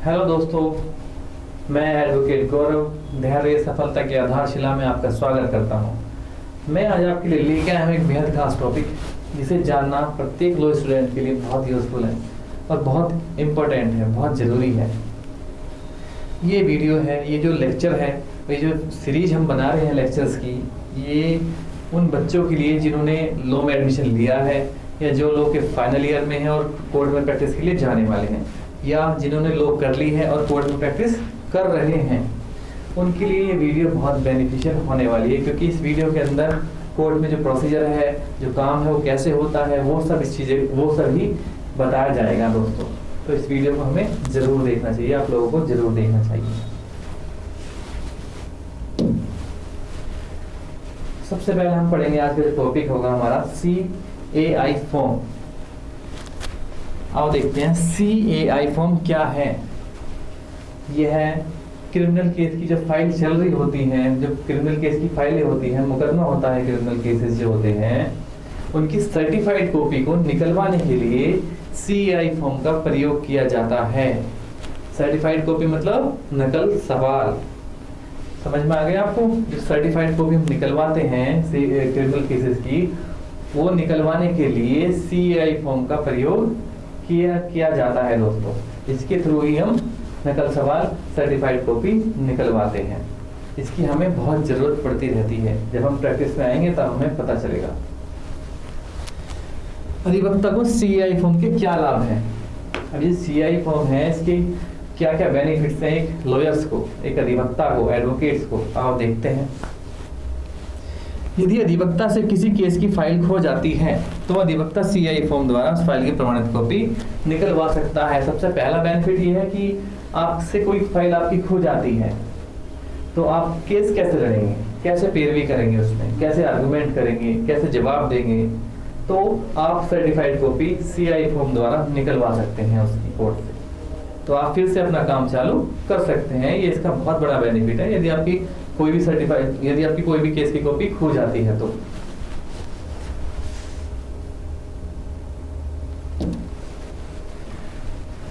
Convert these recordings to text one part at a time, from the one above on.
Hello दोस्तों, मैं advocate गौरव धैर्य सफलता की आधारशिला में आपका स्वागत करता हूं। मैं आज आपके लिए लेके आया हूं एक बेहद खास टॉपिक, जिसे जानना प्रत्येक लॉ स्टूडेंट के लिए बहुत यूजफुल है और बहुत इम्पोर्टेंट है, बहुत ज़रूरी है। ये वीडियो है, ये जो लेक्चर है, ये जो सीरीज हम बना रहे हैं लेक्चर्स की, ये उन बच्चों के लिए जिन्होंने लॉ में एडमिशन लिया है या जो लॉ के फाइनल ईयर में हैं और कोर्ट में प्रैक्टिस के लिए जाने वाले हैं, या जिन्होंने लॉ कर ली है और कोर्ट में प्रैक्टिस कर रहे हैं, उनके लिए ये वीडियो बहुत बेनिफिशियल होने वाली है। क्योंकि इस वीडियो के अंदर कोर्ट में जो प्रोसीजर है, जो काम है, वो कैसे होता है, वो सब ही बताया जाएगा दोस्तों। तो इस वीडियो को हमें जरूर देखना चाहिए, आप लोगों को जरूर देखना चाहिए। सबसे पहले हम पढ़ेंगे, आज का जो टॉपिक होगा हमारा CAI फॉर्म। आओ देखते हैं CAI फॉर्म क्या है। यह है क्रिमिनल केस की जो फाइल चल रही होती हैं, जो क्रिमिनल केस की फाइलें होती हैं, मुकदमा होता है, क्रिमिनल केसेस जो होते हैं, उनकी सर्टिफाइड कॉपी को निकलवाने के लिए CAI फॉर्म का प्रयोग किया जाता है। सर्टिफाइड कॉपी मतलब नकल सवाल, समझ में आ गया आपको? जो सर्टिफाइड कॉपी हम निकलवाते हैं क्रिमिनल केसेस की, वो निकलवाने के लिए CAI फॉर्म का प्रयोग किया जाता है दोस्तों। इसके थ्रू ही हम नकल सवाल सर्टिफाइड कॉपी निकलवाते हैं। इसकी हमें बहुत जरूरत पड़ती रहती है। जब हम प्रैक्टिस में आएंगे तब हमें पता चलेगा। अधिवक्ता को CAI फॉर्म के क्या लाभ हैं? अब ये CAI फॉर्म है, इसके क्या क्या बेनिफिट्स हैं एक लॉयर्स को, एक अधिवक्ता को, एडवोकेट्स को, आओ देखते हैं। यदि अधिवक्ता से किसी केस की फाइल खो जाती है तो अधिवक्ता CAI फॉर्म द्वारा उस फाइल की प्रमाणित कॉपी निकलवा सकता है। सबसे पहला बेनिफिट ये है कि आपसे कोई फाइल आपकी खो जाती है तो आप केस कैसे लड़ेंगे, कैसे पैरवी करेंगे, उसमें कैसे आर्गुमेंट करेंगे, कैसे जवाब देंगे, तो आप सर्टिफाइड कॉपी CAI फॉर्म द्वारा निकलवा सकते हैं उसकी कोर्ट से। तो आप फिर से अपना काम चालू कर सकते हैं। ये इसका बहुत बड़ा बेनिफिट है यदि आपकी कोई भी केस की कॉपी खो जाती है तो।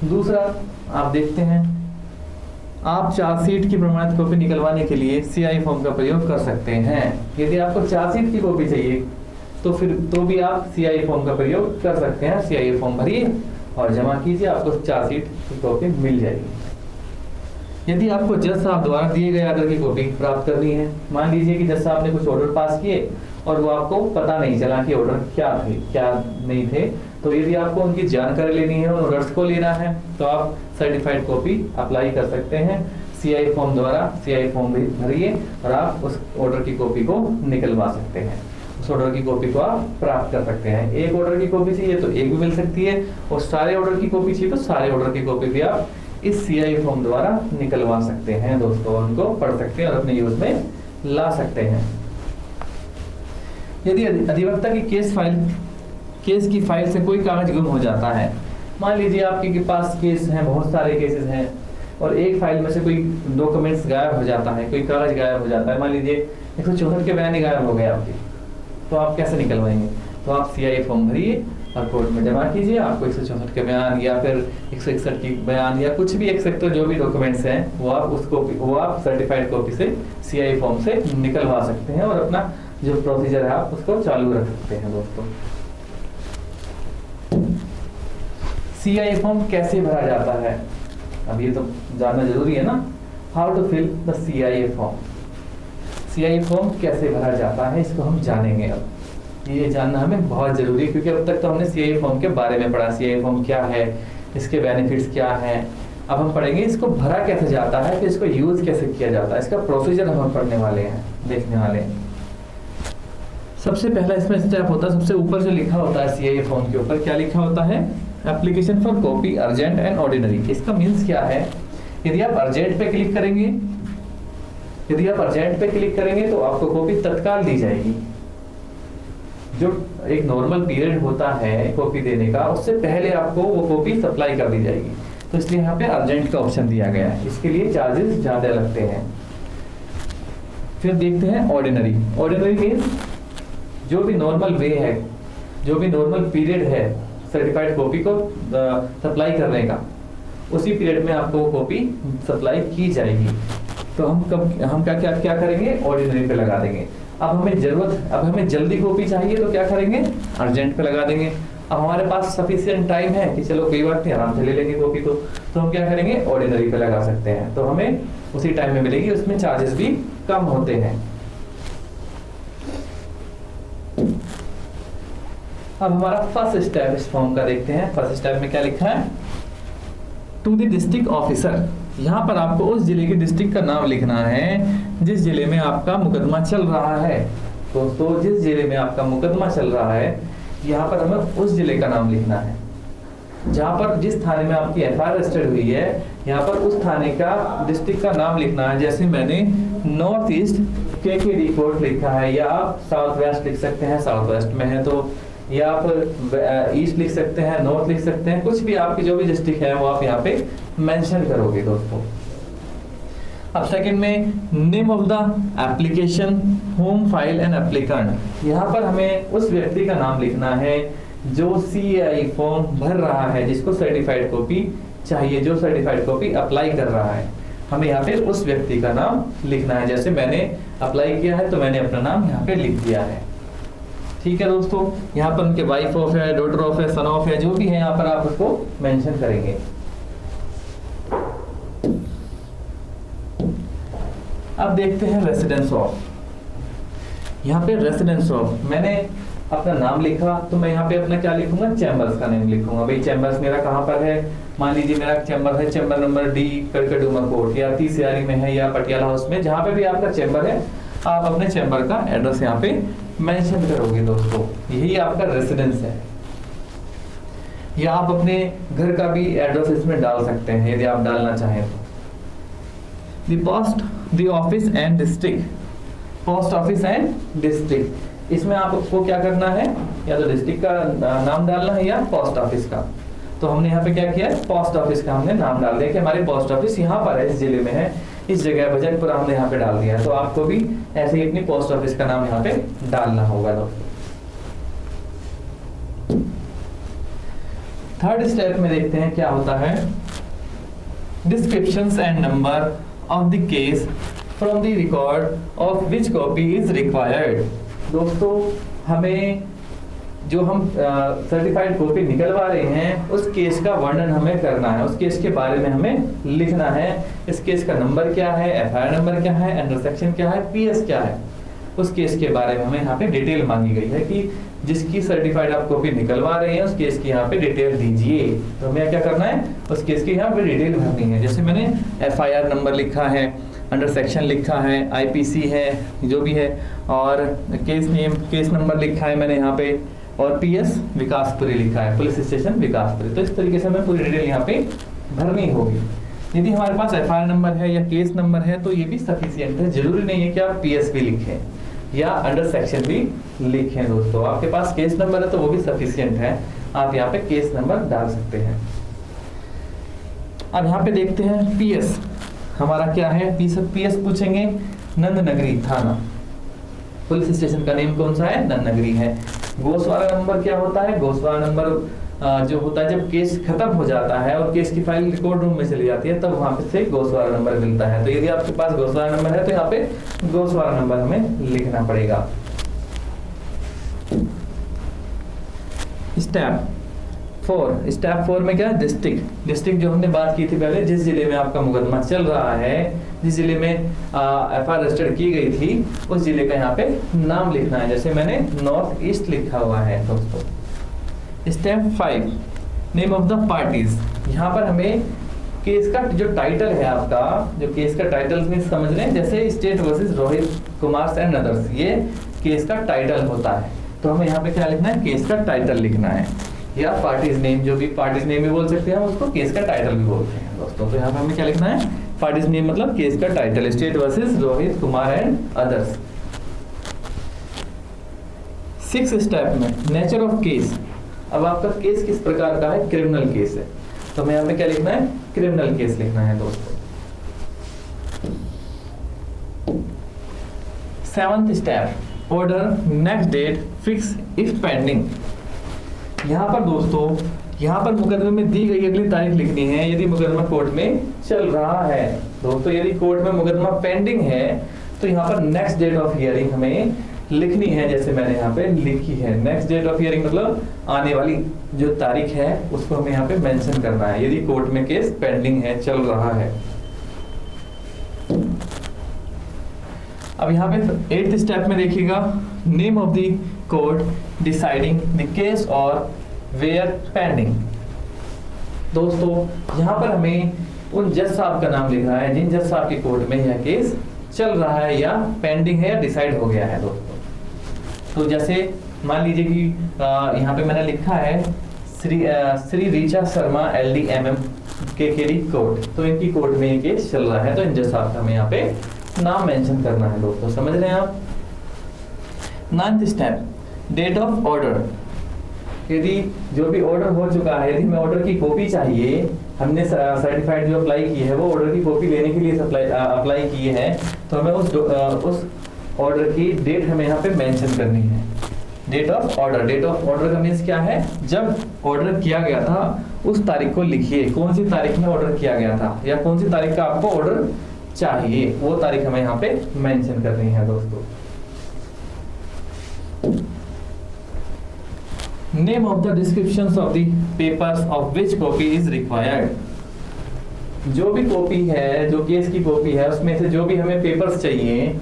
दूसरा आप देखते हैं, आप चार्जशीट की प्रमाणित कॉपी निकलवाने के लिए CAI फॉर्म का प्रयोग कर सकते हैं। यदि आपको चार्जशीट की कॉपी चाहिए तो भी आप CAI फॉर्म का प्रयोग कर सकते हैं। CAI फॉर्म भरिए और जमा कीजिए, आपको चार्जशीट की कॉपी मिल जाएगी। यदि आपको जज साहब द्वारा दिए गए ऑर्डर की कॉपी प्राप्त करनी है, मान लीजिए कि जज साहब ने कुछ ऑर्डर पास किए और वो आपको पता नहीं चला कि ऑर्डर क्या थे क्या नहीं थे, तो यदि आपको उनकी जानकारी लेनी है, उन ऑर्डर्स को लेना है, तो आप सर्टिफाइड कॉपी अप्लाई कर सकते हैं CAI फॉर्म द्वारा। CAI फॉर्म भरिए और आप उस ऑर्डर की कॉपी को निकलवा सकते हैं। उस ऑर्डर की कॉपी को आप प्राप्त कर सकते हैं। एक ऑर्डर की कॉपी चाहिए तो एक भी मिल सकती है, और सारे ऑर्डर की कॉपी चाहिए तो सारे ऑर्डर की कॉपी भी आप इस CAI फॉर्म द्वारा निकलवा सकते हैं दोस्तों। उनको पढ़ सकते हैं और अपने यूज में ला सकते हैं। यदि अधिवक्ता की केस की फाइल से कोई कागज गुम हो जाता है, मान लीजिए आपके पास केस हैं, बहुत सारे केसेस हैं, और एक फाइल में से कोई डॉक्यूमेंट्स गायब हो जाता है, कोई कागज गायब हो जाता है, मान लीजिए 164 के बयान ही गायब हो गए आपके, तो आप कैसे निकलवाएंगे? तो आप CAI फॉर्म भरिए और कोर्ट में जमा कीजिए। आपको 164 के बयान या फिर 161 की बयान या कुछ भी 170 जो भी डॉक्यूमेंट्स हैं, वो आप सर्टिफाइड कॉपी से CAI फॉर्म से निकलवा सकते हैं और अपना जो प्रोसीजर है आप उसको चालू रख सकते हैं दोस्तों। CAI फॉर्म कैसे भरा जाता है, अब ये तो जानना जरूरी है ना। How to fill the CAI form. CAI form कैसे भरा जाता है, इसको हम जानेंगे। अब ये जानना हमें बहुत जरूरी है, क्योंकि अब तक तो हमने CAI फॉर्म के बारे में पढ़ा। CAI फॉर्म क्या है, इसके बेनिफिट्स क्या हैं। अब हम पढ़ेंगे इसको भरा कैसे जाता है, फिर इसको यूज कैसे किया जाता है, इसका प्रोसीजर हम पढ़ने वाले हैं, देखने वाले हैं। सबसे पहला इसमें स्टेप होता है, सबसे ऊपर जो लिखा होता है CAI फॉर्म के ऊपर क्या लिखा होता है? Application for copy urgent and ordinary. इसका मीन्स क्या है? यदि आप अर्जेंट पे क्लिक करेंगे तो आपको कॉपी तत्काल दी जाएगी। जो एक नॉर्मल पीरियड होता है कॉपी देने का, उससे पहले आपको वो कॉपी सप्लाई कर दी जाएगी। तो इसलिए यहाँ पे अर्जेंट का ऑप्शन दिया गया है। इसके लिए चार्जेस ज्यादा लगते हैं। फिर देखते हैं ऑर्डिनरी। ऑर्डिनरी मीन्स जो भी नॉर्मल वे है, जो भी नॉर्मल पीरियड है सर्टिफाइड कॉपी को सप्लाई करने का, उसी पीरियड में आपको वो कॉपी सप्लाई की जाएगी। तो हम क्या करेंगे, ऑर्डिनरी पे लगा देंगे। अब हमें जल्दी कॉपी चाहिए तो क्या करेंगे, अर्जेंट पे लगा देंगे। अब हमारे पास सफिशिएंट टाइम है कि चलो कोई बात नहीं, आराम से ले लेंगे कॉपी को, तो हम क्या करेंगे, ऑर्डिनरी पे लगा सकते हैं, तो हमें उसी टाइम में मिलेगी, उसमें चार्जेस भी कम होते हैं। अब हमारा फर्स्ट स्टेप इस फॉर्म का देखते हैं। फर्स्ट स्टेप में क्या लिखा है, टू द डिस्ट्रिक्ट ऑफिसर। यहाँ पर आपको उस जिले के डिस्ट्रिक्ट का नाम लिखना है जिस जिले में आपका मुकदमा चल रहा है। दोस्तों जिस जिले में आपका मुकदमा चल रहा है, यहाँ पर हमें उस जिले का नाम लिखना है। जहाँ पर जिस थाने में आपकी एफआईआर रजिस्टर्ड हुई है, यहाँ पर उस थाने का डिस्ट्रिक्ट का नाम लिखना है। जैसे मैंने नॉर्थ ईस्ट केकेडी कोर्ट लिखा है, या आप साउथ वेस्ट लिख सकते हैं, साउथ वेस्ट में है तो, या आप ईस्ट लिख सकते हैं, नॉर्थ लिख सकते हैं, कुछ भी आपकी जो भी डिस्ट्रिक्ट है वो आप यहाँ पे मेंशन करोगे दोस्तों। अब सेकंड में name of the application, home file and applicant. यहाँ पर हमें उस व्यक्ति का नाम लिखना है जो सीआई फॉर्म भर रहा है, जिसको सर्टिफाइड कॉपी चाहिए, जो सर्टिफाइड कॉपी अप्लाई कर रहा है, हमें यहाँ पे उस व्यक्ति का नाम लिखना है। जैसे मैंने अप्लाई किया है तो मैंने अपना नाम यहाँ पे लिख दिया है। ठीक है दोस्तों, यहाँ पर उनके वाइफ ऑफ है, डॉटर ऑफ है, सन ऑफ है, जो भी है यहाँ पर आप उसको मेंशन करेंगे। अब देखते हैं रेसिडेंस ऑफ। यहाँ पे रेसिडेंस ऑफ, मैंने अपना नाम लिखा तो मैं यहाँ पे अपना क्या लिखूंगा, चैम्बर्स का नेम लिखूंगा। भाई चैम्बर्स मेरा कहाँ पर है, मान लीजिए मेरा चैम्बर है, chamber number D Karkardooma court, या तीसियारी में है, या पटियाला हाउस में, जहाँ पे भी आपका चैम्बर है, आप अपने चैम्बर का एड्रेस यहाँ पे मेंशन करोगे दोस्तों। यही आपका रेसिडेंस है। या आप अपने घर का भी एड्रेस इसमें डाल सकते हैं यदि आप डालना चाहें तो। The post, the office and district, post office and district, इसमें आपको क्या करना है, या तो डिस्ट्रिक्ट का नाम डालना है या पोस्ट ऑफिस का। तो हमने यहाँ पे क्या किया है, पोस्ट ऑफिस का हमने नाम डाल दिया कि हमारे पोस्ट ऑफिस यहाँ पर है, इस जिले में है, इस जगह बजटपुरा हमने यहाँ पे डाल दिया। तो आपको भी ऐसे ही अपनी पोस्ट ऑफिस का नाम यहाँ पे डालना होगा दोस्तों। थर्ड स्टेप में देखते हैं क्या होता है, descriptions and number of the case from the record of which copy is required. दोस्तों हमें जो हम सर्टिफाइड कॉपी निकलवा रहे हैं उस केस का वर्णन हमें करना है, उस केस के बारे में हमें लिखना है। इस केस का नंबर क्या है, एफआईआर नंबर क्या है, अंडर सेक्शन क्या है, पीएस क्या है, उस केस के बारे में हमें यहाँ पे डिटेल मांगी गई है कि जिसकी सर्टिफाइड आप कॉपी निकलवा रहे हैं उस केस की यहाँ पे डिटेल दीजिए। तो हमें क्या करना है, उस केस की यहाँ पे डिटेल भरनी है। जैसे मैंने एफआईआर नंबर लिखा है, अंडर सेक्शन लिखा है, आईपीसी है, जो भी है, और केस नेम, केस नंबर लिखा है मैंने यहाँ पे, और पीएस विकासपुरी लिखा है, पुलिस स्टेशन विकासपुरी। तो इस तरीके से हमें पूरी डिटेल यहाँ पे भरनी होगी। यदि हमारे पास एफआईआर नंबर है या केस नंबर है तो ये भी सफिशिएंट है, जरूरी नहीं है कि आप पीएस भी लिखें या अंडर सेक्शन भी लिखें दोस्तों। आपके पास केस नंबर है तो वो भी सफिशिएंट है, आप यहाँ पे केस नंबर डाल सकते हैं। अब यहाँ पे देखते हैं पीएस हमारा क्या है, पीएस पूछेंगे, नंदनगरी थाना, पुलिस स्टेशन का नेम कौन सा है, नंदनगरी है। गोसवारा नंबर क्या होता है, गोसवारा नंबर जो होता है जब केस खत्म हो जाता है और केस की फाइल रिकॉर्ड रूम में चली जाती है तब वहां पे से गोसवारा नंबर मिलता है। तो यदि आपके पास गोसवारा नंबर है तो यहाँ पे गोसवारा नंबर हमें लिखना पड़ेगा। स्टेप 4 में क्या है, डिस्ट्रिक्ट जो हमने बात की थी पहले, जिस जिले में आपका मुकदमा चल रहा है, जिस जिले में एफआईआर रजिस्टर्ड की गई थी उस जिले का यहाँ पे नाम लिखना है। जैसे मैंने नॉर्थ ईस्ट लिखा हुआ है दोस्तों। Step 5 name of the parties, यहाँ पर हमें केस का जो टाइटल है आपका, जो केस का टाइटल में समझ रहे हैं, जैसे state versus Rohit Kumar and others, ये केस का टाइटल होता है। तो हमें यहाँ पे क्या लिखना है, केस का टाइटल लिखना है, या पार्टीज नेम, जो भी पार्टीज नेम भी बोल सकते हैं हम उसको, केस का टाइटल भी बोलते हैं दोस्तों। तो यहाँ पे हमें क्या लिखना है, पार्टीज नेम मतलब केस का title, state versus Rohit Kumar and others. 6 step में नेचर ऑफ केस, अब आपका केस किस प्रकार का है, क्रिमिनल केस है, तो हमें यहाँ पे क्या लिखना है, क्रिमिनल केस लिखना है दोस्तों। 7th step order next date fix if pending, यहाँ पर दोस्तों, यहाँ पर मुकदमे में दी गई अगली तारीख लिखनी है यदि मुकदमा कोर्ट में चल रहा है। दोस्तों यदि कोर्ट में मुकदमा पेंडिंग है तो यहाँ पर नेक्स्ट डेट ऑफ हियरिंग हमें लिखनी है, जैसे मैंने यहाँ पे लिखी है। नेक्स्ट डेट ऑफ हियरिंग मतलब आने वाली जो तारीख है उसको हमें यहाँ पे मेंशन करना है यदि कोर्ट में केस पेंडिंग है, चल रहा है। अब यहाँ पे 8th स्टेप में देखिएगा, name of the court deciding the case और वेयर पेंडिंग। दोस्तों यहाँ पर हमें उन जज साहब का नाम लिखना है जिन जज साहब की कोर्ट में यह केस चल रहा है या पेंडिंग है या डिसाइड हो गया है दोस्तों। तो जैसे मान लीजिए कि यहाँ पे मैंने लिखा है Shri Richa Sharma LD MM KKD court, तो इनकी कोर्ट में ये केस चल रहा है, तो इन जज साहब का हमें यहाँ पे नाम मेंशन करना है दोस्तों, समझ रहे हैं आप। 9th step, date of order. यदि जो भी ऑर्डर हो चुका है, यदि हमें ऑर्डर की कॉपी चाहिए, हमने सर्टिफाइड जो अप्लाई की है वो ऑर्डर की कॉपी लेने के लिए अप्लाई की है, तो हमें उस ऑर्डर की डेट हमें यहाँ पे मेंशन करनी है। Date of order, date of order का मीन्स क्या है, जब ऑर्डर किया गया था उस तारीख को लिखिए, कौन सी तारीख में ऑर्डर किया गया था या कौन सी तारीख का आपको ऑर्डर चाहिए, वो तारीख हमें यहाँ पे मेंशन करनी है दोस्तों। Name of the descriptions of the papers of which copy is required. जो भी कॉपी है, जो केस की कॉपी है, उसमें से जो भी हमें पेपर्स चाहिए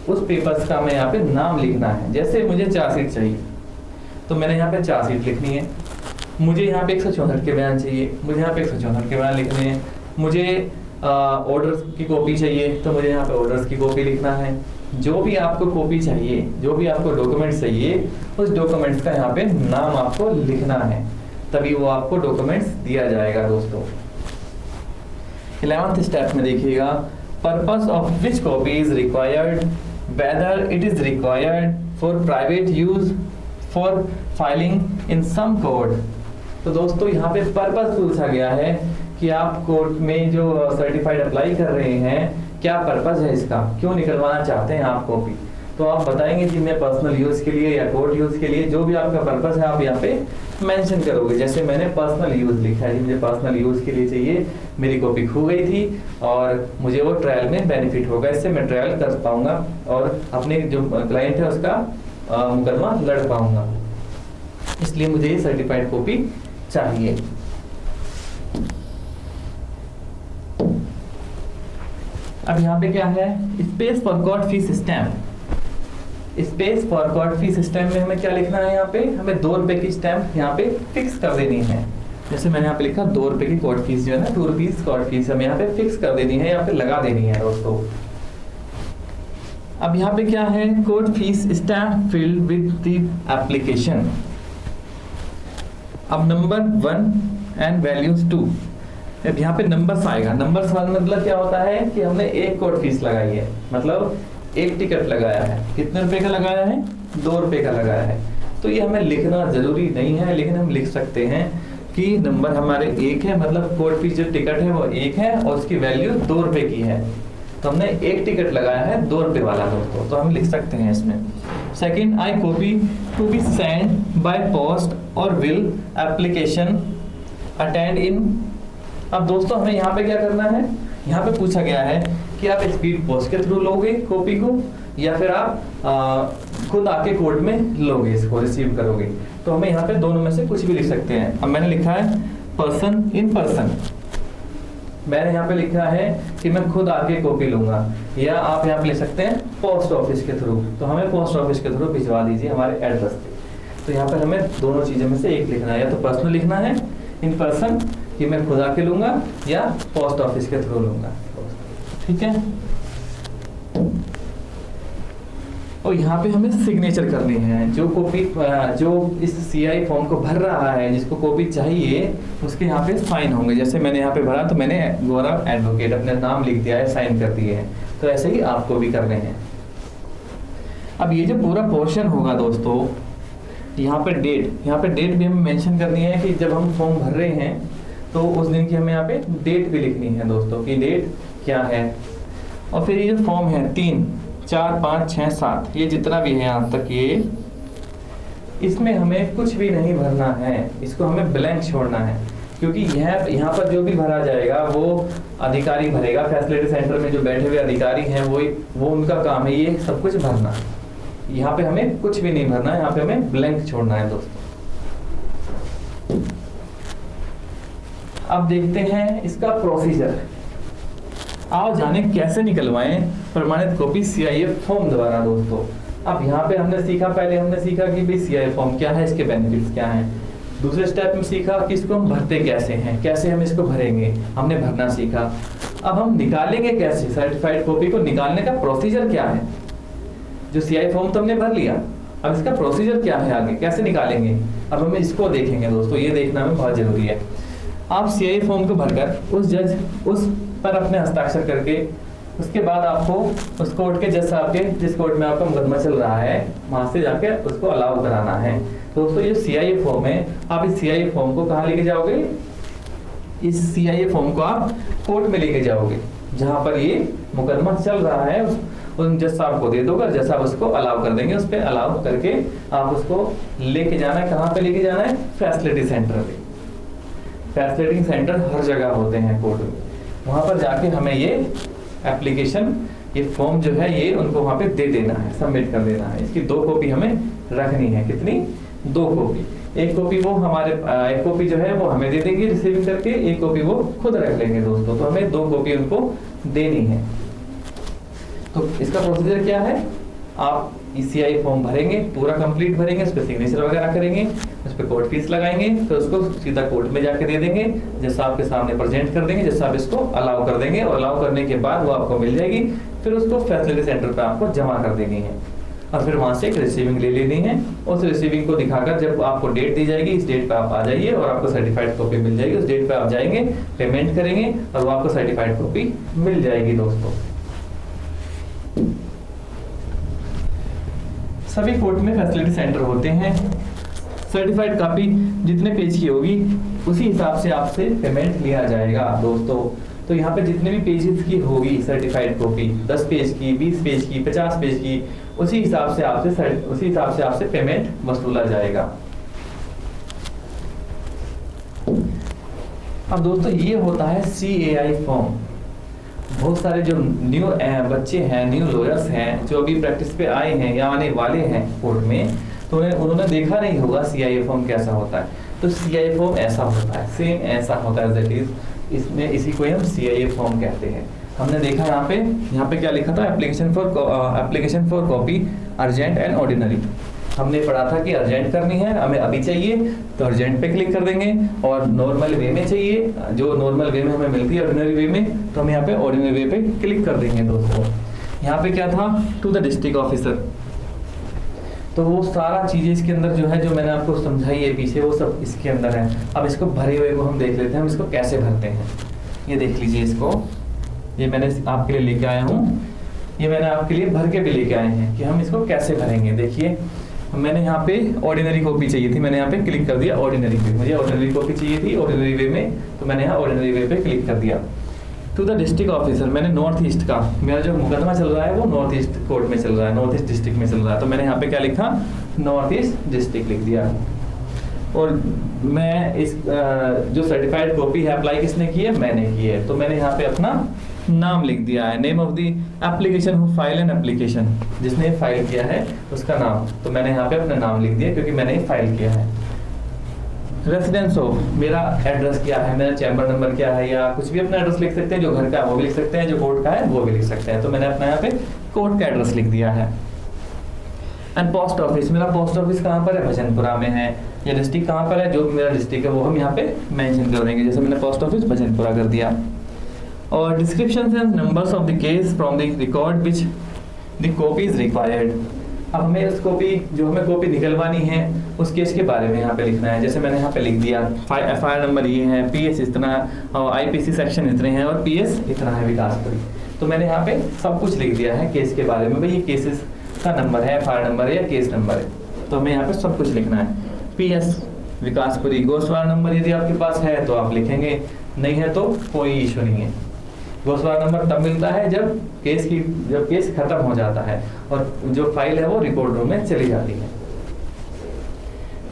उस पेपर्स का हमें यहाँ पे नाम लिखना है। जैसे मुझे चार्जशीट चाहिए तो मैंने यहाँ पे चार्जशीट लिखनी है, मुझे यहाँ पे 164 के बयान चाहिए, मुझे यहाँ पे 164 के बयान लिखने हैं, मुझे ऑर्डर्स की कॉपी चाहिए तो मुझे यहाँ पे ऑर्डर्स की कॉपी लिखना है। जो भी आपको कॉपी चाहिए, जो भी आपको डॉक्यूमेंट्स चाहिए, उस डॉक्यूमेंट्स का यहाँ पे नाम आपको लिखना है, तभी वो आपको डॉक्यूमेंट्स दिया जाएगा दोस्तों। 11th स्टेप में देखिएगा, purpose of which copy is required, whether it is required for private use, for filing in some court. तो दोस्तों यहाँ पे पर्पस पूछा गया है कि आप कोर्ट में जो सर्टिफाइड अप्लाई कर रहे हैं, क्या पर्पस है इसका, क्यों निकलवाना चाहते हैं आप कॉपी। तो आप बताएंगे जी मैं पर्सनल यूज के लिए या कोर्ट यूज के लिए, जो भी आपका पर्पस है आप यहाँ पे मेंशन करोगे। जैसे मैंने पर्सनल यूज लिखा है, मुझे पर्सनल यूज के लिए चाहिए, मेरी कॉपी खो गई थी और मुझे वो ट्रायल में बेनिफिट होगा, इससे मैं ट्रायल कर पाऊंगा और अपने जो क्लाइंट है उसका मुकदमा लड़ पाऊंगा, इसलिए मुझे ये सर्टिफाइड कॉपी चाहिए। अब यहाँ पे क्या है, space for court fees stamp. Space for court fees stamp में हमें क्या लिखना है, यहाँ पे हमें 2 रुपए की स्टैम्प यहाँ पे फिक्स कर देनी है। जैसे मैंने यहाँ पे लिखा 2 रुपए की कोर्ट फीस जो है ना, 2 रुपीज कोर्ट फीस हमें यहाँ पे फिक्स कर देनी है, यहाँ पे लगा देनी है दोस्तों। अब यहाँ पे क्या है, court fees stamp filled with the application. अब नंबर 1 एंड वैल्यूज 2, अब यहाँ पे नंबर्स आएगा। नंबर्स 1 मतलब क्या होता है कि हमने एक कोर्ट फीस लगाई है, मतलब एक टिकट लगाया है। कितने रुपए का लगाया है, 2 रुपए का लगाया है। तो ये हमें लिखना जरूरी नहीं है, लेकिन हम लिख सकते हैं कि नंबर हमारे 1 है, मतलब कोर्ट फीस जो टिकट है वो 1 है और उसकी वैल्यू 2 रुपए की है। तो हमने एक टिकट लगाया है 2 रुपए वाला दोस्तों, तो हम लिख सकते हैं इसमें। Second, I copy to be send by post और विल एप्लीकेशन अटेंड इन। अब दोस्तों हमें यहाँ पे क्या करना है, यहाँ पे पूछा गया है कि आप स्पीड पोस्ट के थ्रू लोगे कॉपी को या फिर आप खुद आके कोर्ट में लोगे, इसको रिसीव करोगे। तो हमें यहाँ पे दोनों में से कुछ भी लिख सकते हैं। अब मैंने लिखा है पर्सन इन पर्सन, मैंने यहाँ पे लिखा है कि मैं खुद आके कॉपी लूंगा, या आप यहाँ पे लिख सकते हैं पोस्ट ऑफिस के थ्रू। तो हमें पोस्ट ऑफिस के थ्रू भिजवा दीजिए हमारे एड्रेस पे। तो यहाँ पर हमें दोनों चीजों में से एक लिखना है, या तो पर्सनल लिखना है इन पर्सन कि मैं खुद आके लूंगा, या पोस्ट ऑफिस के थ्रू लूंगा, ठीक है। और यहाँ पे हमें सिग्नेचर करनी है। जो कॉपी, जो इस CI फॉर्म को भर रहा है, जिसको कॉपी चाहिए, उसके यहाँ पे साइन होंगे। जैसे मैंने यहाँ पे भरा तो मैंने गौरव एडवोकेट अपने नाम लिख दिया है, साइन कर दिए हैं। तो ऐसे ही आपको भी करने हैं। अब ये जो पूरा पोर्शन होगा दोस्तों, यहाँ पे डेट भी हमें मेंशन करनी है कि जब हम फॉर्म भर रहे हैं तो उस दिन की हमें यहाँ पे डेट भी लिखनी है दोस्तों, कि डेट क्या है। और फिर ये जो फॉर्म है 3, 4, 5, 6, 7, ये जितना भी है यहाँ तक, ये इसमें हमें कुछ भी नहीं भरना है, इसको हमें ब्लैंक छोड़ना है, क्योंकि यह यहाँ पर जो भी भरा जाएगा वो अधिकारी भरेगा। फैसिलिटी सेंटर में जो बैठे हुए अधिकारी हैं वो उनका काम है ये सब कुछ भरना। यहाँ पे हमें कुछ भी नहीं भरना है, यहाँ पे हमें ब्लैंक छोड़ना है दोस्तों। अब देखते हैं इसका प्रोसीजर। आओ जाने कैसे निकलवाएं प्रमाणित कॉपी सीआईएफ फॉर्म द्वारा दोस्तों। अब यहाँ पे पहले हमने सीखा कि भाई सीआईएफ फॉर्म क्या है, इसके बेनिफिट्स क्या हैं। दूसरे स्टेप में सीखा कि इसको हम भरते कैसे हैं, कैसे हम इसको भरेंगे, हमने भरना सीखा। अब हम निकालेंगे कैसे, सर्टिफाइड कॉपी को निकालने का प्रोसीजर क्या है। जो सीआईएफ फॉर्म तो हमने भर लिया, अब इसका प्रोसीजर क्या है, आगे कैसे निकालेंगे, अब हम इसको देखेंगे दोस्तों। ये देखना हमें बहुत जरूरी है। आप सीआईएफ फॉर्म को भरकर उस पर अपने हस्ताक्षर करके उसके बाद आपको उस कोर्ट के जज साहब के, जिस कोर्ट में आपका मुकदमा चल रहा है, वहां से जाके उसको अलाउ कराना है। दोस्तों ये सीआईएफ फॉर्म है, आप इस सीआईएफ फॉर्म को कहाँ लेके जाओगे, इस सीआईएफ फॉर्म को आप कोर्ट में लेके जाओगे जहां पर ये मुकदमा चल रहा है, उन जज साहब को दे दोगे, जज साहब उसको अलाउ कर देंगे। उस पर अलाउ करके आप उसको लेके जाना है, कहाँ पे लेके जाना है, फैसिलिटी सेंटर पे। फैसिलिटी सेंटर हर जगह होते हैं कोर्ट में, वहां पर जाके हमें ये एप्लीकेशन, ये फॉर्म जो है ये उनको वहां पे दे देना है, सबमिट कर देना है। इसकी 2 कॉपी हमें रखनी है। कितनी, 2 कॉपी। एक कॉपी वो एक कॉपी जो है वो हमें दे देंगे रिसीविंग करके, एक कॉपी वो खुद रख लेंगे दोस्तों। तो हमें 2 कॉपी उनको देनी है। तो इसका प्रोसीजर क्या है, आप ईसीआई फॉर्म भरेंगे, पूरा कंप्लीट भरेंगे, उस पर सिग्नेचर वगैरह करेंगे, उस पर कोर्ट फीस लगाएंगे, फिर उसको सीधा कोर्ट में जाके दे देंगे, जज साहब के सामने प्रेजेंट कर देंगे, जज साहब इसको अलाउ कर देंगे और अलाउ करने के बाद वो आपको मिल जाएगी। फिर उसको फैसिलिटी सेंटर पे आपको जमा कर देनी है और फिर वहां से एक रिसीविंग ले लेनी है। उस रिसीविंग को दिखाकर जब आपको डेट दी जाएगी, इस डेट पे आप आ जाइए और आपको सर्टिफाइड कॉपी मिल जाएगी। उस डेट पे आप जाएंगे, पेमेंट करेंगे और वो आपको सर्टिफाइड कॉपी मिल जाएगी दोस्तों। सभी कोर्ट में फैसिलिटी सेंटर होते हैं। सर्टिफाइड कॉपी जितने पेज की होगी उसी हिसाब से आपसे पेमेंट लिया जाएगा दोस्तों। तो यहाँ पे जितने भी पेजेस की होगी सर्टिफाइड कॉपी, 10 पेज की, 20 पेज की, 50 पेज की, उसी हिसाब से आपसे पेमेंट वसूला जाएगा। अब दोस्तों ये होता है CAI फॉर्म। बहुत सारे जो न्यू बच्चे हैं, न्यू लॉयर्स हैं, जो अभी प्रैक्टिस पे आए हैं या आने वाले हैं कोर्ट में, तो उन्होंने देखा नहीं होगा CAI फॉर्म कैसा होता है। तो CAI फॉर्म ऐसा होता है, सेम ऐसा होता है दैट इज, इसमें इसी को हम CAI फॉर्म कहते हैं। हमने देखा यहाँ पे क्या लिखा था, application for copy urgent and ordinary. हमने पढ़ा था कि अर्जेंट करनी है, हमें अभी चाहिए तो अर्जेंट पे क्लिक कर देंगे, और नॉर्मल वे में चाहिए, जो नॉर्मल वे में हमें मिलती है ऑर्डिनरी वे में, तो हम यहाँ पे ऑर्डिनरी वे पे क्लिक कर देंगे दोस्तों। यहाँ पे क्या था, टू द डिस्ट्रिक्ट ऑफिसर। तो वो सारा चीजें इसके अंदर जो है, जो मैंने आपको समझाई है पीछे, वो सब इसके अंदर है। अब इसको भरे हुए को हम देख लेते हैं, हम इसको कैसे भरते हैं। ये देख लीजिए, इसको ये मैंने आपके लिए लेके आया हूँ, ये मैंने आपके लिए भर के भी लेके आए हैं कि हम इसको कैसे भरेंगे। देखिए मैंने यहाँ पे ऑर्डिनरी कॉपी चाहिए थी, मैंने यहाँ पे क्लिक कर दिया ऑर्डिनरी पे। मुझे ऑर्डिनरी कॉपी चाहिए थी ऑर्डिनरी वे में, तो मैंने यहाँ ऑर्डिनरी वे पे क्लिक कर दिया। टू द डिस्ट्रिक्ट ऑफिसर, मैंने नॉर्थ ईस्ट का, मेरा जो मुकदमा चल रहा है वो नॉर्थ ईस्ट कोर्ट में चल रहा है, नॉर्थ ईस्ट डिस्ट्रिक्ट में चल रहा है, तो मैंने यहाँ पे क्या लिखा, नॉर्थ ईस्ट डिस्ट्रिक्ट लिख दिया। और मैं इस जो सर्टिफाइड कॉपी है अप्लाई किसने की है, मैंने की है, तो मैंने यहाँ पे अपना नाम लिख दिया है, name of the application who file an application, जिसने फाइल किया है उसका नाम, तो मैंने यहाँ पे अपना नाम लिख दिया क्योंकि मैंने फाइल किया है। रेसिडेंस ऑफ, मेरा एड्रेस क्या है, मेरा चैम्बर नंबर क्या है, या कुछ भी अपना एड्रेस लिख सकते हैं, जो घर का है वो भी लिख सकते हैं, जो कोर्ट का है वो भी लिख सकते हैं, तो मैंने अपना यहाँ पे कोर्ट का एड्रेस लिख दिया है। एंड पोस्ट ऑफिस, मेरा पोस्ट ऑफिस कहाँ पर है, भजनपुरा में है, या डिस्ट्रिक्ट कहाँ पर है, जो भी मेरा डिस्ट्रिक्ट है वो हम यहाँ पे मेंशन कर देंगे, जैसे मैंने पोस्ट ऑफिस भजनपुरा कर दिया। और description and numbers of the case from the record which the copy is required. अब हमें उस कॉपी, जो हमें कॉपी निकलवानी है उस केस के बारे में यहाँ पे लिखना है, जैसे मैंने यहाँ पे लिख दिया FIR नंबर ये है, PS इतना, और IPC सेक्शन इतने हैं, और PS इतना है विकासपुरी। तो मैंने यहाँ पे सब कुछ लिख दिया है केस के बारे में, भाई ये केसेस का नंबर है, FIR नंबर है या केस नंबर है, तो हमें यहाँ पे सब कुछ लिखना है। PS विकासपुरी, गोसवार नंबर यदि आपके पास है तो आप लिखेंगे, नहीं है तो कोई इशू नहीं है। गोसवार नंबर तब मिलता है जब केस खत्म हो जाता है और जो फाइल है वो रिकॉर्ड रूम में चली जाती है।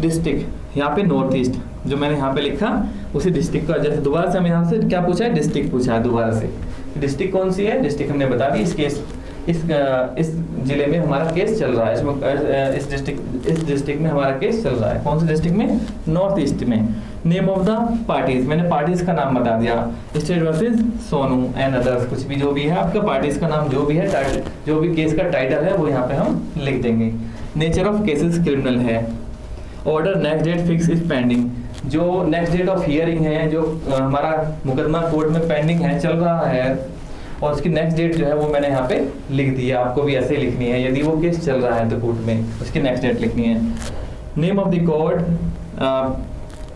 डिस्ट्रिक्ट, यहाँ पे नॉर्थ ईस्ट, जो मैंने यहाँ पे लिखा उसी डिस्ट्रिक्ट का, जैसे दोबारा से हमें यहाँ से क्या पूछा है, डिस्ट्रिक्ट पूछा है दोबारा से। डिस्ट्रिक्ट कौन सी है, डिस्ट्रिक्ट हमने बता दी, इस जिले में हमारा केस चल रहा है, इस डिस्ट्रिक्ट में हमारा केस चल रहा है। कौन से डिस्ट्रिक्ट में, नॉर्थ ईस्ट में। नेम ऑफ द पार्टीज, मैंने पार्टीज का नाम बता दिया, state versus Sonu and others, कुछ भी जो भी है आपका पार्टीज का नाम, जो भी है, जो भी केस का टाइटल है वो यहाँ पे हम लिख देंगे। नेचर ऑफ केसेस क्रिमिनल है। Order next date fix is pending, जो नेक्स्ट डेट ऑफ हियरिंग है, जो हमारा मुकदमा कोर्ट में पेंडिंग है, चल रहा है, और उसकी नेक्स्ट डेट जो है वो मैंने यहाँ पे लिख दी है। आपको भी ऐसे ही लिखनी है, यदि वो केस चल रहा है तो कोर्ट में उसकी नेक्स्ट डेट लिखनी है। Name of the court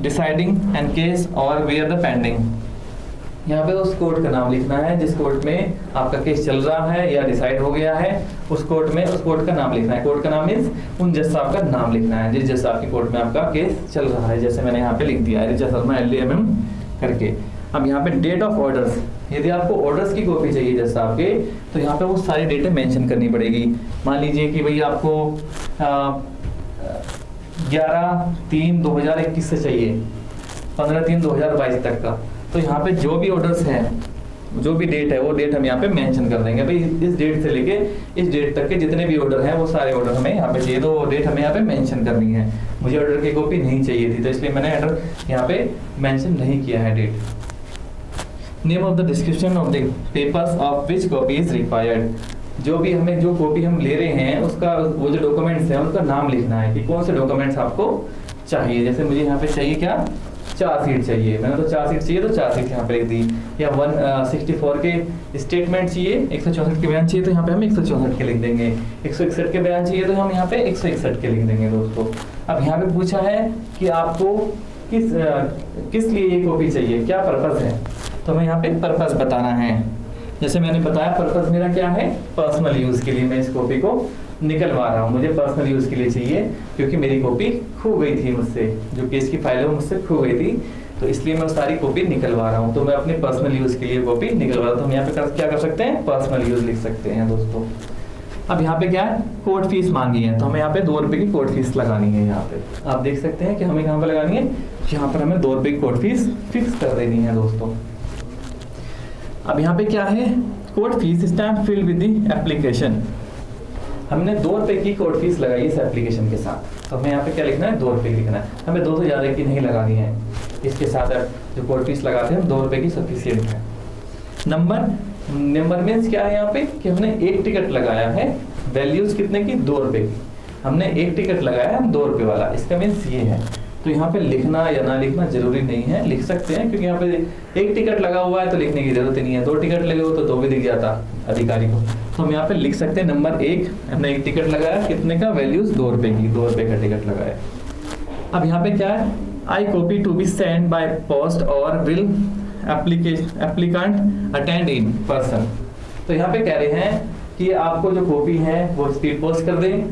deciding and case और वेयर द पेंडिंग, यहाँ पे उस कोर्ट का नाम लिखना है जिस कोर्ट में आपका केस चल रहा है या डिसाइड हो गया है, उस कोर्ट में उस कोर्ट का नाम लिखना है। कोर्ट का नाम मीन्स उन जज साहब का नाम लिखना है जिस जज साहब की कोर्ट में आपका केस चल रहा है, जैसे मैंने यहाँ पे लिख दिया है रिचा शर्मा LDMM करके। अब यहाँ पे डेट ऑफ ऑर्डर्स, यदि आपको ऑर्डर्स की कॉपी चाहिए जज साहब के, तो यहाँ पे वो सारी डेटें मेंशन करनी पड़ेगी। मान लीजिए कि भाई आपको 11/3/2021 से चाहिए 15/3/2022 तक का, तो यहाँ पे जो भी ऑर्डर्स हैं, जो भी डेट है वो डेट हम यहाँ पे मेंशन कर देंगे। भाई इस डेट से लेके इस डेट तक के जितने भी ऑर्डर हैं वो सारे ऑर्डर हमें यहाँ पे चाहिए, तो डेट हमें यहाँ पे मेंशन करनी है। मुझे ऑर्डर की कॉपी नहीं चाहिए थी तो इसलिए मैंने ऑर्डर यहाँ पे मेंशन नहीं किया है date. Name of the description of the papers of which copy is required, जो भी हमें जो कॉपी हम ले रहे हैं उसका वो जो डॉक्यूमेंट्स हैं उनका नाम लिखना है कि कौन से डॉक्यूमेंट्स आपको चाहिए। जैसे मुझे यहाँ पे चाहिए क्या, चार्जशीट चाहिए, मैंने तो चार्जशीट चाहिए तो चार्जशीट यहाँ पे लिख दी। या 164 के स्टेटमेंट चाहिए, 164 के बयान चाहिए तो यहाँ पे हम 164 के लिख देंगे। 161 के बयान चाहिए तो हम यहाँ पे 161 के लिख देंगे दोस्तों। अब यहाँ पे पूछा है कि आपको किस लिए ये कॉपी चाहिए, क्या पर्पस है, तो हमें यहाँ पे पर्पस बताना है। जैसे मैंने बताया पर्पस मेरा क्या है, पर्सनल यूज के लिए मैं इस कॉपी को निकलवा रहा हूँ, मुझे पर्सनल यूज के लिए चाहिए क्योंकि मेरी कॉपी खो गई थी मुझसे, जो केस की फाइल है वो मुझसे खो गई थी, तो इसलिए मैं सारी कॉपी निकलवा रहा हूँ। तो मैं अपने पर्सनल यूज के लिए कॉपी निकलवा रहा हूँ, तो हम यहाँ पे क्या कर सकते हैं, पर्सनल यूज लिख सकते हैं दोस्तों। अब यहाँ पे क्या है, कोर्ट फीस मांगी है, तो हमें यहाँ पे 2 रुपए की कोर्ट फीस लगानी है। यहाँ पे आप देख सकते हैं कि हमें कहाँ पे लगानी है, यहाँ पर हमें 2 रुपए की कोर्ट फीस फिक्स कर देनी है दोस्तों। अब यहाँ पे क्या है, court fees stamp filled with the application, हमने 2 रुपए की कोर्ट फीस लगाई इस एप्लीकेशन के साथ, तो हमें यहाँ पे क्या लिखना है, 2 रुपए लिखना है, हमें 2 से ज़्यादा की नहीं लगानी है। इसके साथ जो कोर्ट फीस लगाते हैं 2 रुपए की सफिशियंट है। नंबर मीन्स क्या है यहाँ पे कि हमने एक टिकट लगाया है, वैल्यूज कितने की, 2 रुपए की, हमने एक टिकट लगाया है 2 रुपए वाला, इसका मीन्स ये है। तो यहाँ पे लिखना या ना लिखना जरूरी नहीं है, लिख सकते हैं क्योंकि यहाँ पे एक टिकट लगा हुआ है तो लिखने की जरूरत ही नहीं है। 2 टिकट लगे हो तो 2 भी दिख जाता अधिकारी को, तो हम यहाँ पे लिख सकते हैं नंबर 1, हमने एक टिकट लगाया, कितने का, वैल्यूज 2 रुपए की, 2 रुपए का टिकट लगाया। अब यहाँ पे क्या है, I copy to be send by post और will applicant attend in person, तो यहाँ पे कह रहे हैं कि आपको जो कॉपी है वो स्पीड पोस्ट कर दें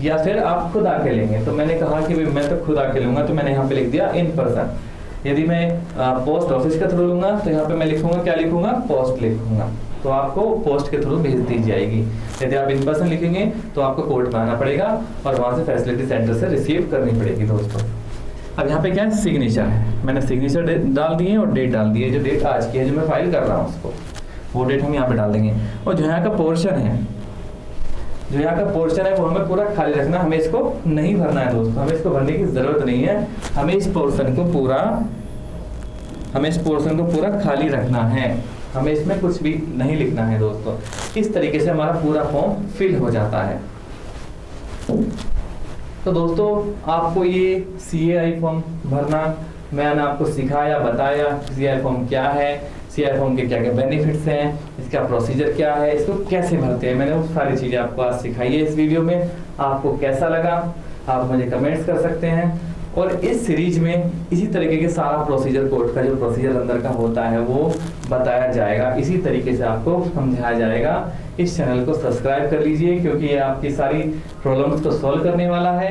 या फिर आप खुद आके लेंगे। तो मैंने कहा कि भाई मैं तो खुद आके लूंगा, तो मैंने यहाँ पे लिख दिया इन पर्सन। यदि मैं पोस्ट ऑफिस के थ्रू लूंगा तो यहाँ पे मैं लिखूंगा, क्या लिखूंगा, पोस्ट लिखूंगा, तो आपको पोस्ट के थ्रू भेज दी जाएगी। यदि आप इन पर्सन लिखेंगे तो आपको कोर्ट में आना पड़ेगा और वहां से फैसिलिटी सेंटर से रिसीव करनी पड़ेगी दोस्तों। अब यहाँ पे क्या है, सिग्नेचर है, मैंने सिग्नेचर डाल दिए और डेट डाल दी है, जो डेट आज की है जो मैं फाइल कर रहा हूँ उसको, वो डेट हम यहाँ पे डाल देंगे। और जो यहाँ का पोर्शन है, जो यहाँ का पोर्शन है वो हमें पूरा खाली रखना, हमें इसको नहीं भरना है दोस्तों, हमें इसको भरने की जरूरत नहीं है, हमें इस पोर्शन को पूरा खाली रखना है, हमें इसमें कुछ भी नहीं लिखना है दोस्तों। इस तरीके से हमारा पूरा फॉर्म फिल हो जाता है। तो दोस्तों आपको ये CAI फॉर्म भरना मैंने आपको सिखाया, बताया CAI फॉर्म क्या है, CAI फॉर्म के क्या क्या बेनिफिट्स हैं, इसका प्रोसीजर क्या है, इसको कैसे भरते हैं, मैंने वो सारी चीज़ें आपको आज सिखाई है इस वीडियो में। आपको कैसा लगा आप मुझे कमेंट्स कर सकते हैं, और इस सीरीज में इसी तरीके के सारा प्रोसीजर, कोर्ट का जो प्रोसीजर अंदर का होता है वो बताया जाएगा, इसी तरीके से आपको समझाया जाएगा। इस चैनल को सब्सक्राइब कर लीजिए क्योंकि ये आपकी सारी प्रॉब्लम्स को सॉल्व करने वाला है।